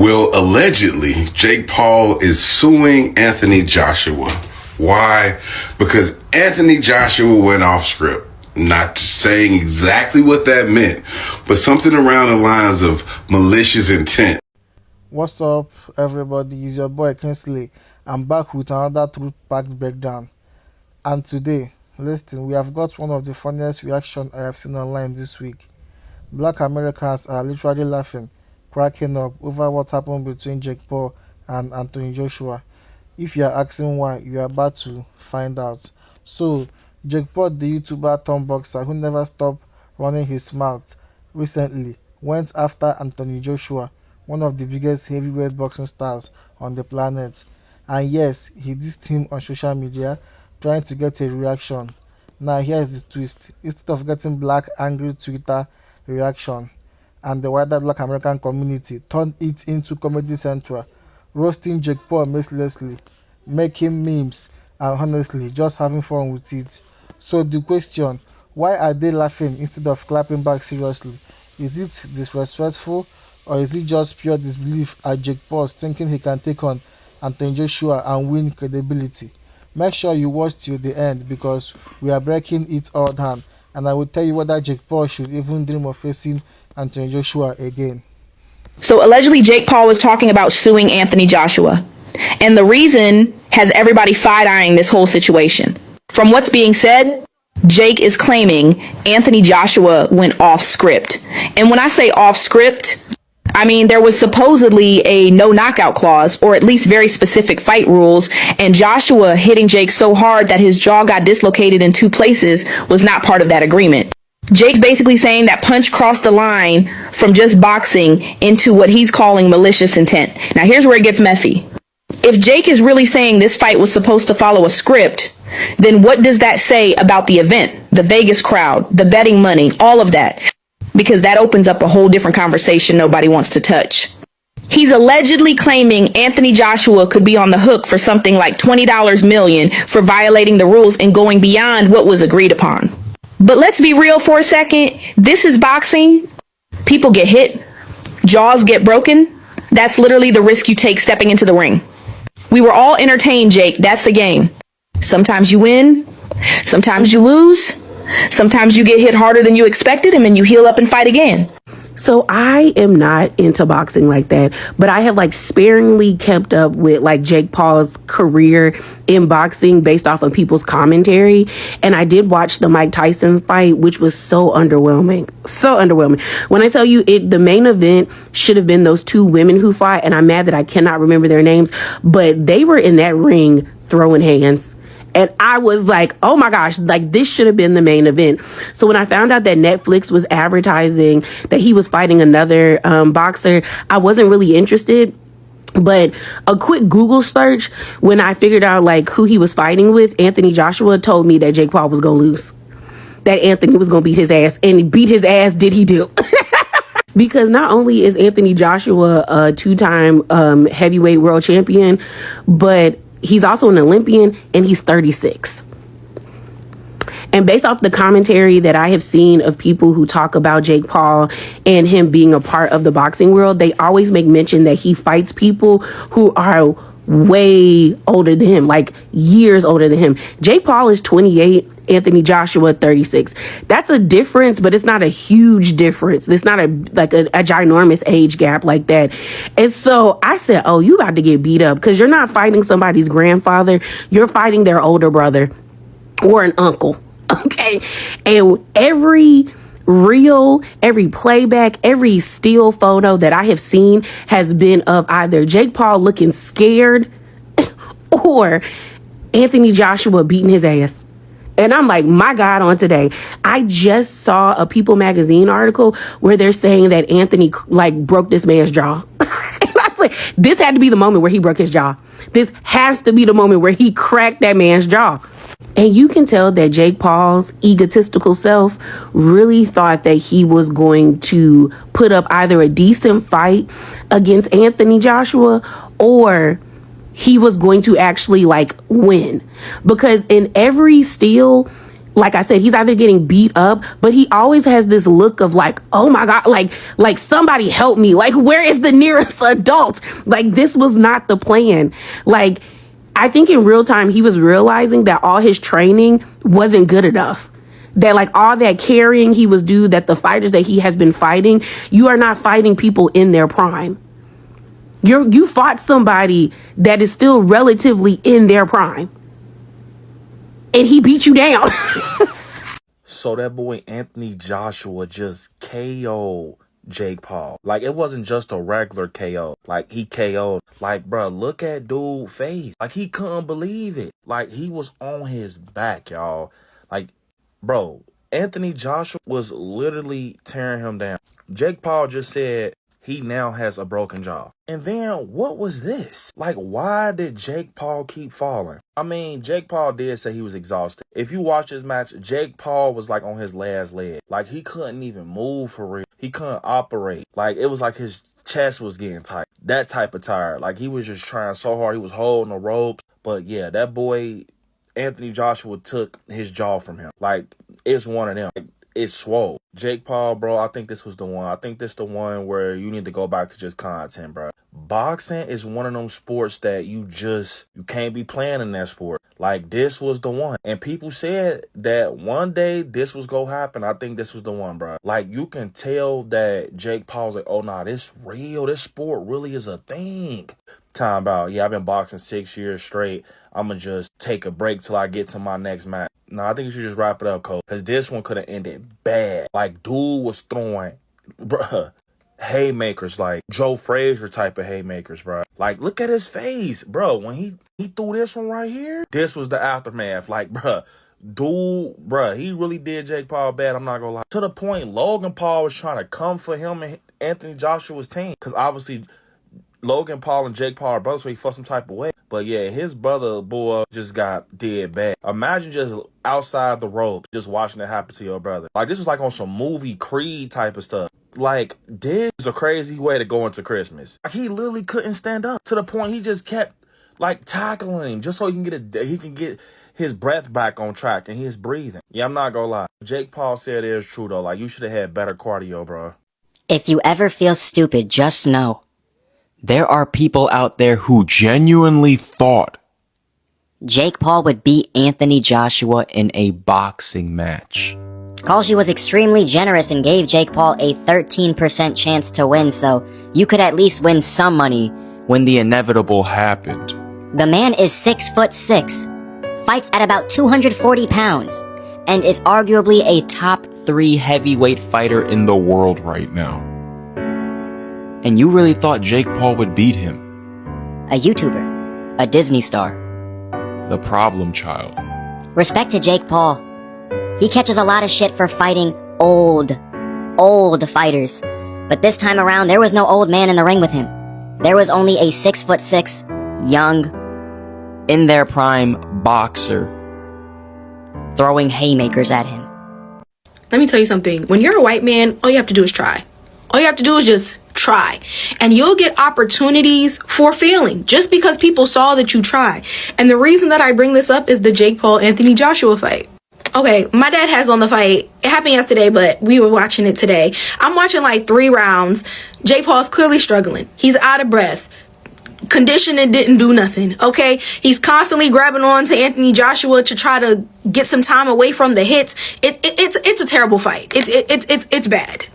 Well, allegedly, Jake Paul is suing Anthony Joshua. Why? Because Anthony Joshua went off script. Not saying exactly what that meant, but something around the lines of malicious intent. What's up, everybody? It's your boy Kinsley. I'm back with another truth-packed breakdown. And today, listen, we have got one of the funniest reactions I have seen online this week. Black Americans are literally laughing, cracking up over what happened between Jake Paul and Anthony Joshua. If you are asking why, you are about to find out. So, Jake Paul, the YouTuber turned boxer who never stopped running his mouth, recently went after Anthony Joshua, one of the biggest heavyweight boxing stars on the planet. And yes, he dissed him on social media, trying to get a reaction. Now here's the twist. Instead of getting black angry Twitter reaction, and the wider black American community turned it into Comedy Central, roasting Jake Paul mercilessly, making memes, and honestly just having fun with it. So the question, why are they laughing instead of clapping back seriously? Is it disrespectful, or is it just pure disbelief at Jake Paul thinking he can take on Anthony Joshua and win credibility? Make sure you watch till the end because we are breaking it all down, and I will tell you whether Jake Paul should even dream of facing Anthony Joshua again. So allegedly Jake Paul was talking about suing Anthony Joshua. And the reason has everybody side-eyeing this whole situation. From what's being said, Jake is claiming Anthony Joshua went off script. And when I say off script, I mean, there was supposedly a no knockout clause, or at least very specific fight rules, and Joshua hitting Jake so hard that his jaw got dislocated in 2 places was not part of that agreement. Jake's basically saying that Punch crossed the line from just boxing into what he's calling malicious intent. Now here's where it gets messy. If Jake is really saying this fight was supposed to follow a script, then what does that say about the event, the Vegas crowd, the betting money, all of that? Because that opens up a whole different conversation nobody wants to touch. He's allegedly claiming Anthony Joshua could be on the hook for something like $20 million for violating the rules and going beyond what was agreed upon. But let's be real for a second. This is boxing. People get hit. Jaws get broken. That's literally the risk you take stepping into the ring. We were all entertained, Jake. That's the game. Sometimes you win. Sometimes you lose. Sometimes you get hit harder than you expected, and then you heal up and fight again. So I am not into boxing like that, but I have sparingly kept up with Jake Paul's career in boxing based off of people's commentary. And I did watch the Mike Tyson fight, which was so underwhelming. So underwhelming. When I tell you the main event should have been those 2 women who fought, and I'm mad that I cannot remember their names, but they were in that ring throwing hands. And I was like, oh my gosh, this should have been the main event. So when I found out that Netflix was advertising that he was fighting another boxer, I wasn't really interested. But a quick Google search, when I figured out who he was fighting with, Anthony Joshua, told me that Jake Paul was going to lose. That Anthony was going to beat his ass. And beat his ass did he do. Because not only is Anthony Joshua a 2-time heavyweight world champion, but he's also an Olympian, and he's 36. And based off the commentary that I have seen of people who talk about Jake Paul and him being a part of the boxing world, they always make mention that he fights people who are way older than him, years older than him. Jake Paul is 28. Anthony Joshua 36. That's a difference, but it's not a huge difference. It's not a ginormous age gap like that. And so I said, oh, you about to get beat up because you're not fighting somebody's grandfather. You're fighting their older brother or an uncle. Okay. And every reel, every playback, every still photo that I have seen has been of either Jake Paul looking scared or Anthony Joshua beating his ass. And I'm like, my God, on today, I just saw a People magazine article where they're saying that Anthony broke this man's jaw. And I was like, this had to be the moment where he broke his jaw. This has to be the moment where he cracked that man's jaw. And you can tell that Jake Paul's egotistical self really thought that he was going to put up either a decent fight against Anthony Joshua or he was going to actually win. Because in every still, like I said, he's either getting beat up, but he always has this look of like, oh my God, like somebody help me. Like, where is the nearest adult? Like, this was not the plan. Like, I think in real time, he was realizing that all his training wasn't good enough. That like all that carrying he was due, that the fighters that he has been fighting, you are not fighting people in their prime. You fought somebody that is still relatively in their prime. And he beat you down. So that boy Anthony Joshua just KO'd Jake Paul. Like, it wasn't just a regular KO. Like, he KO'd. Like, bruh, look at dude's face. Like, he couldn't believe it. Like, he was on his back, y'all. Like, bro, Anthony Joshua was literally tearing him down. Jake Paul just said he now has a broken jaw. And then what was this? Like, why did Jake Paul keep falling? I mean, Jake Paul did say he was exhausted. If you watch this match, Jake Paul was like on his last leg. Like, he couldn't even move for real. He couldn't operate. Like, it was like his chest was getting tight. That type of tired. Like, he was just trying so hard. He was holding the ropes. But yeah, that boy Anthony Joshua took his jaw from him. Like, it's one of them. It's swole. Jake Paul, bro, I think this was the one. I think this the one where you need to go back to just content, bro. Boxing is one of them sports that you can't be playing in that sport. Like, this was the one. And people said that one day this was gonna happen. I think this was the one, bro. Like, you can tell that Jake Paul's like, oh, nah, this real. This sport really is a thing. Time about, yeah, I've been boxing 6 years straight. I'm gonna just take a break till I get to my next match. No, I think you should just wrap it up, Cole. Because this one could have ended bad. Like, dude was throwing, bruh, haymakers, like Joe Frazier type of haymakers, bro. Like, look at his face, bro. When he threw this one right here, this was the aftermath. Like, bruh, dude, bruh, he really did Jake Paul bad. I'm not gonna lie. To the point, Logan Paul was trying to come for him and Anthony Joshua's team. Because obviously, Logan Paul and Jake Paul are brothers, so he felt some type of way. But yeah, his brother, boy, just got dead bad. Imagine just outside the ropes, just watching it happen to your brother. Like, this was like on some movie Creed type of stuff. Like, this is a crazy way to go into Christmas. Like, he literally couldn't stand up to the point he just kept like tackling him just so he can get his breath back on track and his breathing. Yeah, I'm not gonna lie. Jake Paul said it is true though. Like, you should have had better cardio, bro. If you ever feel stupid, just know there are people out there who genuinely thought Jake Paul would beat Anthony Joshua. in a boxing match. Kalshi was extremely generous and gave Jake Paul a 13% chance to win, so you could at least win some money. When the inevitable happened, The man is 6'6", fights at about 240 pounds, and is arguably a top 3 heavyweight fighter in the world right now. And you really thought Jake Paul would beat him? a YouTuber, a Disney star. The problem child. Respect to Jake Paul. He catches a lot of shit for fighting old fighters. But this time around, there was no old man in the ring with him. There was only a 6'6", young, In their prime boxer. throwing haymakers at him. Let me tell you something. When you're a white man, all you have to do is try. All you have to do is just try. And you'll get opportunities for failing just because people saw that you tried. And the reason that I bring this up is the Jake Paul Anthony Joshua fight. Okay, my dad has on the fight. It happened yesterday, but we were watching it today. I'm watching like 3 rounds. Jake Paul's clearly struggling. He's out of breath. Conditioning didn't do nothing, okay? He's constantly grabbing on to Anthony Joshua to try to get some time away from the hits. It's a terrible fight. It's bad.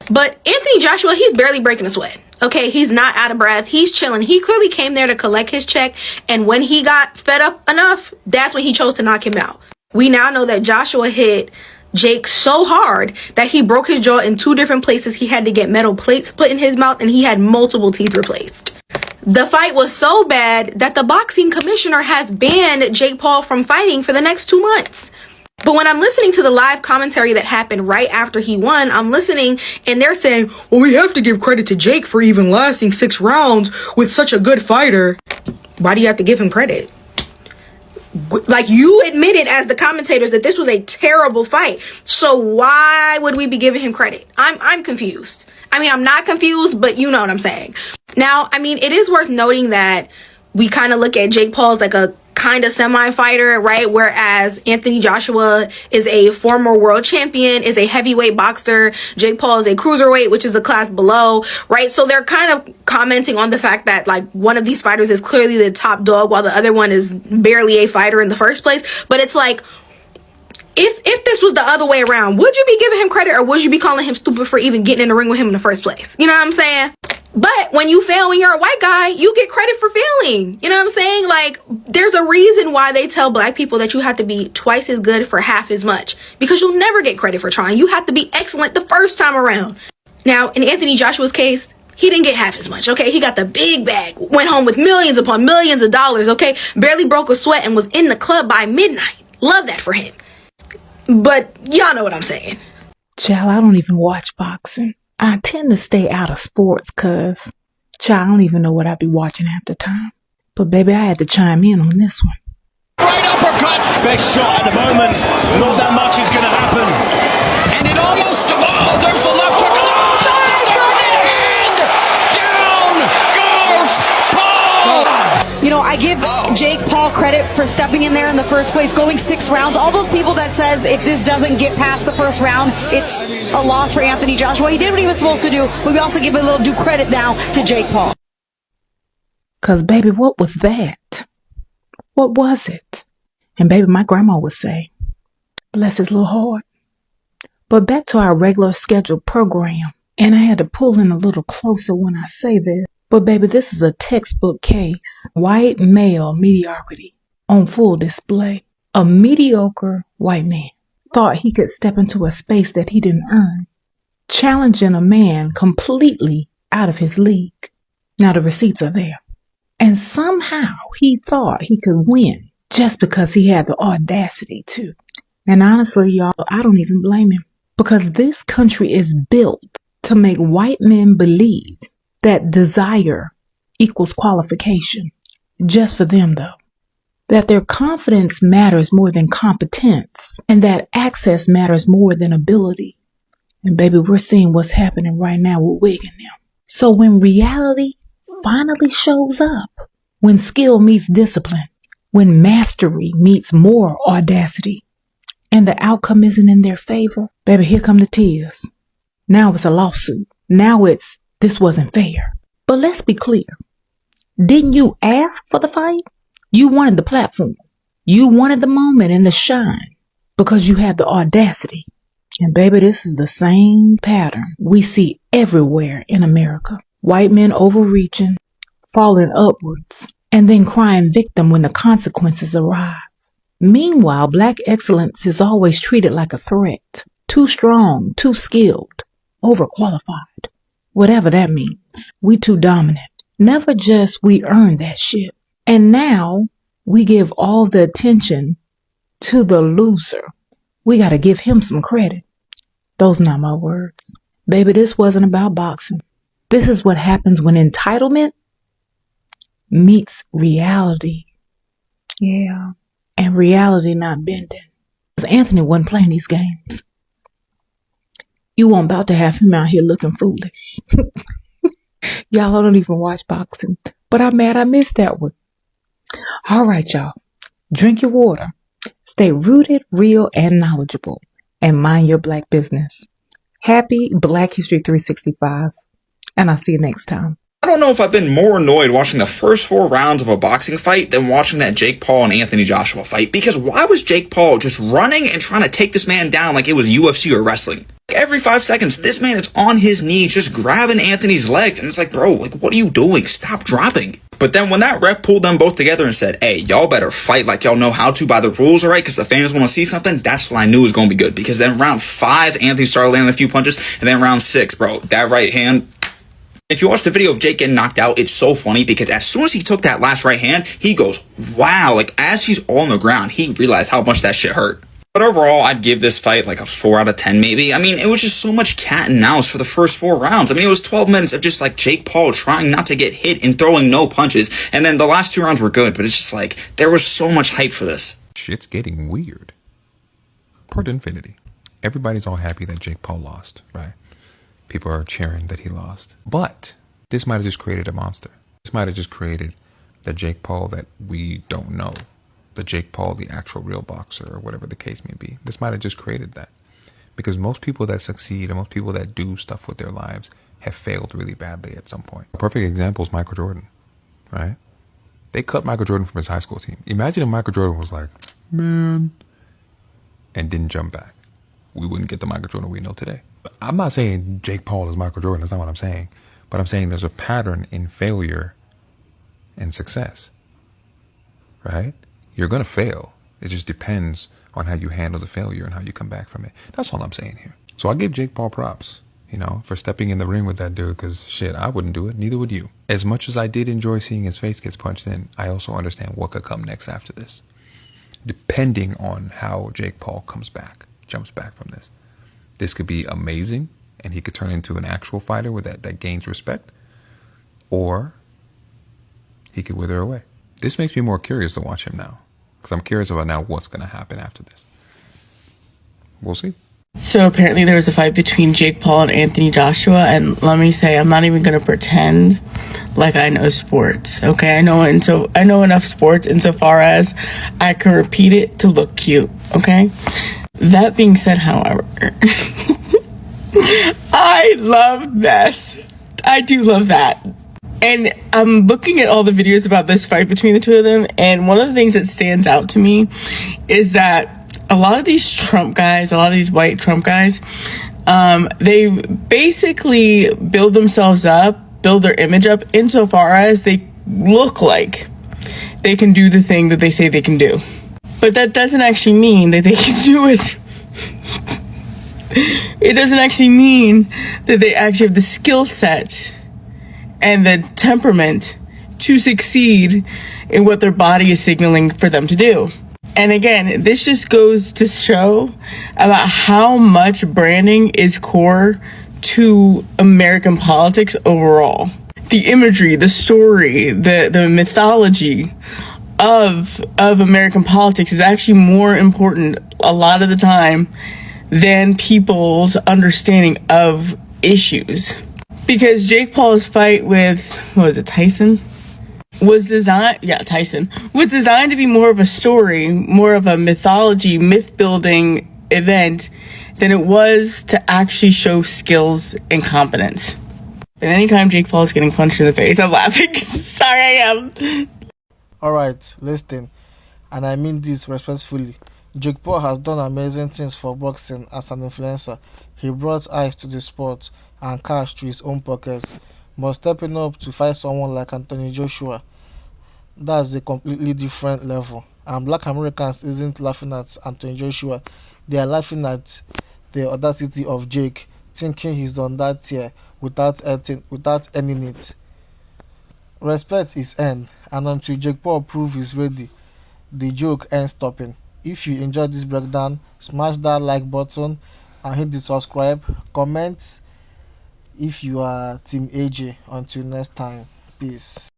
But Anthony Joshua, he's barely breaking a sweat. Okay, he's not out of breath. He's chilling. He clearly came there to collect his check. And when he got fed up enough, that's when he chose to knock him out. We now know that Joshua hit Jake so hard that he broke his jaw in 2 different places. He had to get metal plates put in his mouth and he had multiple teeth replaced. The fight was so bad that the boxing commissioner has banned Jake Paul from fighting for the next 2 months. But when I'm listening to the live commentary that happened right after he won, I'm listening and they're saying, well, we have to give credit to Jake for even lasting 6 rounds with such a good fighter. Why do you have to give him credit? Like, you admitted as the commentators that this was a terrible fight. So why would we be giving him credit? I'm confused. I mean, I'm not confused, but you know what I'm saying. Now, I mean, it is worth noting that we kind of look at Jake Paul as like a kind of semi-fighter, right? Whereas Anthony Joshua is a former world champion, is a heavyweight boxer. Jake Paul is a cruiserweight, which is a class below, right? So they're kind of commenting on the fact that like one of these fighters is clearly the top dog while the other one is barely a fighter in the first place. But it's like, if this was the other way around, would you be giving him credit or would you be calling him stupid for even getting in the ring with him in the first place? You know what I'm saying? But when you fail, when you're a white guy, you get credit for failing. You know what I'm saying? Like, there's a reason why they tell black people that you have to be twice as good for half as much, because you'll never get credit for trying. You have to be excellent the first time around. Now, in Anthony Joshua's case, he didn't get half as much, okay? He got the big bag, went home with millions upon millions of dollars, okay? Barely broke a sweat and was in the club by midnight. Love that for him. But y'all know what I'm saying. Child, I don't even watch boxing. I tend to stay out of sports cause, child, I don't even know what I be watching half the time. But baby, I had to chime in on this one. Right uppercut! Best shot at the moment. Not that much is going to happen. And it almost... Oh, there's a left hook. Oh, down goes Paul! You know, I give Jake Paul credit for stepping in there in the first place, going 6 rounds. All those people that says if this doesn't get past the first round, it's a loss for Anthony Joshua. He did what he was supposed to do, but we also give a little due credit now to Jake Paul. Cause baby, what was that? What was it? And baby, my grandma would say, bless his little heart. But back to our regular scheduled program. And I had to pull in a little closer when I say this. But baby, this is a textbook case. White male mediocrity on full display. A mediocre white man thought he could step into a space that he didn't earn, challenging a man completely out of his league. Now the receipts are there. And somehow he thought he could win just because he had the audacity to. And honestly, y'all, I don't even blame him, because this country is built to make white men believe that desire equals qualification. Just for them, though. That their confidence matters more than competence, and that access matters more than ability. And baby, we're seeing what's happening right now with Wig and them. So when reality finally shows up, when skill meets discipline, when mastery meets more audacity, and the outcome isn't in their favor, baby, here come the tears. Now it's a lawsuit. Now it's, this wasn't fair. But let's be clear. Didn't you ask for the fight? You wanted the platform. You wanted the moment and the shine because you had the audacity. And baby, this is the same pattern we see everywhere in America. White men overreaching, falling upwards, and then crying victim when the consequences arrive. Meanwhile, black excellence is always treated like a threat. Too strong, too skilled, overqualified. Whatever that means. We too dominant. Never just we earn that shit. And now we give all the attention to the loser. We gotta give him some credit. Those not my words. Baby, this wasn't about boxing. This is what happens when entitlement meets reality. Yeah. And reality not bending. Because Anthony wasn't playing these games. You weren't about to have him out here looking foolish. Y'all, I don't even watch boxing. But I'm mad I missed that one. All right, y'all. Drink your water. Stay rooted, real, and knowledgeable. And mind your black business. Happy Black History 365. And I'll see you next time. I don't know if I've been more annoyed watching the first 4 rounds of a boxing fight than watching that Jake Paul and Anthony Joshua fight. Because why was Jake Paul just running and trying to take this man down like it was UFC or wrestling? Every 5 seconds, this man is on his knees just grabbing Anthony's legs. And it's like, bro, like, what are you doing? Stop dropping. But then when that rep pulled them both together and said, hey, y'all better fight like y'all know how to by the rules, all right? Because the fans want to see something. That's what I knew was going to be good. Because then round 5, Anthony started landing a few punches. And then round 6, bro, that right hand. If you watch the video of Jake getting knocked out, it's so funny because as soon as he took that last right hand, he goes, wow. Like, as he's on the ground, he realized how much that shit hurt. But overall, I'd give this fight like a 4 out of 10 maybe. I mean, it was just so much cat and mouse for the first 4 rounds. I mean, it was 12 minutes of just like Jake Paul trying not to get hit and throwing no punches. And then the last 2 rounds were good, but it's just like, there was so much hype for this. Shit's getting weird. Part infinity. Everybody's all happy that Jake Paul lost, right? People are cheering that he lost. But this might have just created a monster. This might have just created the Jake Paul that we don't know. the Jake Paul, the actual real boxer, or whatever the case may be. This might have just created that. Because most people that succeed and most people that do stuff with their lives have failed really badly at some point. A perfect example is Michael Jordan, right? They cut Michael Jordan from his high school team. Imagine if Michael Jordan was like, man, and didn't jump back. We wouldn't get the Michael Jordan we know today. I'm not saying Jake Paul is Michael Jordan. That's not what I'm saying. But I'm saying there's a pattern in failure and success, right? You're going to fail. It just depends on how you handle the failure and how you come back from it. That's all I'm saying here. So I give Jake Paul props, for stepping in the ring with that dude, because shit, I wouldn't do it. Neither would you. As much as I did enjoy seeing his face gets punched in, I also understand what could come next after this, depending on how Jake Paul jumps back from this. This could be amazing, and he could turn into an actual fighter with that gains respect, or he could wither away. This makes me more curious to watch him now, because I'm curious about now what's going to happen after this. We'll see. So apparently there was a fight between Jake Paul and Anthony Joshua, and let me say, I'm not even going to pretend like I know sports, okay? I know enough sports insofar as I can repeat it to look cute, okay? That being said, however, I love this. I do love that. And I'm looking at all the videos about this fight between the two of them, and one of the things that stands out to me is that a lot of these Trump guys, a lot of these white Trump guys, they basically build themselves up, build their image up insofar as they look like they can do the thing that they say they can do. But that doesn't actually mean that they can do it. It doesn't actually mean that they actually have the skill set and the temperament to succeed in what their body is signaling for them to do. And again, this just goes to show about how much branding is core to American politics overall. The imagery, the story, the mythology of American politics is actually more important a lot of the time than people's understanding of issues. Because Jake Paul's fight with, Tyson? Was designed to be more of a story, more of a mythology, myth-building event than it was to actually show skills and competence. And anytime Jake Paul is getting punched in the face, I'm laughing. Sorry, I am. Alright, listen, and I mean this respectfully. Jake Paul has done amazing things for boxing as an influencer. He brought eyes to the sport and cash to his own pockets. But stepping up to fight someone like Anthony Joshua, that's a completely different level. And black Americans isn't laughing at Anthony Joshua, they are laughing at the audacity of Jake, thinking he's on that tier without earning it. Respect is earned, and until Jake Paul proves he's ready, the joke ain't stopping. If you enjoyed this breakdown, smash that like button and hit the subscribe. Comment if you are Team AJ. Until next time, peace.